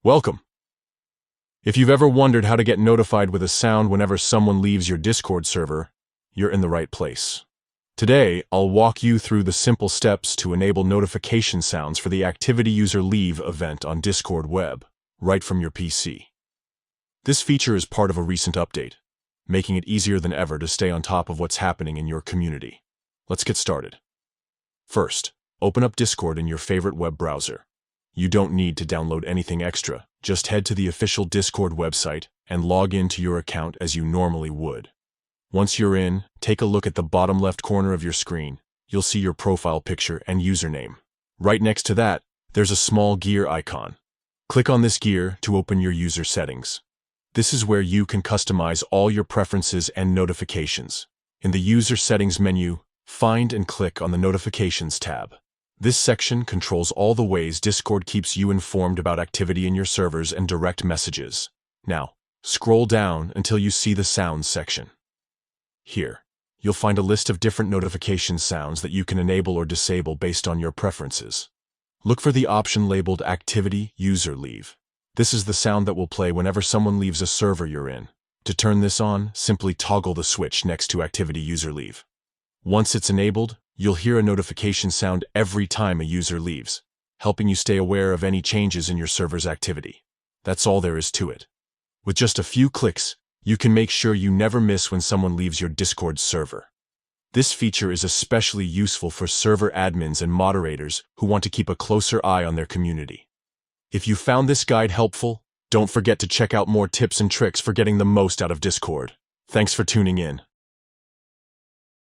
Welcome. If you've ever wondered how to get notified with a sound whenever someone leaves your Discord server, you're in the right place. Today, I'll walk you through the simple steps to enable notification sounds for the Activity User Leave event on Discord Web, right from your PC. This feature is part of a recent update, making it easier than ever to stay on top of what's happening in your community. Let's get started. First, open up Discord in your favorite web browser. You don't need to download anything extra. Just head to the official Discord website and log into your account as you normally would. Once you're in, take a look at the bottom left corner of your screen. You'll see your profile picture and username. Right next to that, there's a small gear icon. Click on this gear to open your user settings. This is where you can customize all your preferences and notifications. In the User Settings menu, find and click on the Notifications tab. This section controls all the ways Discord keeps you informed about activity in your servers and direct messages. Now, scroll down until you see the Sounds section. Here, you'll find a list of different notification sounds that you can enable or disable based on your preferences. Look for the option labeled Activity User Leave. This is the sound that will play whenever someone leaves a server you're in. To turn this on, simply toggle the switch next to Activity User Leave. Once it's enabled, you'll hear a notification sound every time a user leaves, helping you stay aware of any changes in your server's activity. That's all there is to it. With just a few clicks, you can make sure you never miss when someone leaves your Discord server. This feature is especially useful for server admins and moderators who want to keep a closer eye on their community. If you found this guide helpful, don't forget to check out more tips and tricks for getting the most out of Discord. Thanks for tuning in.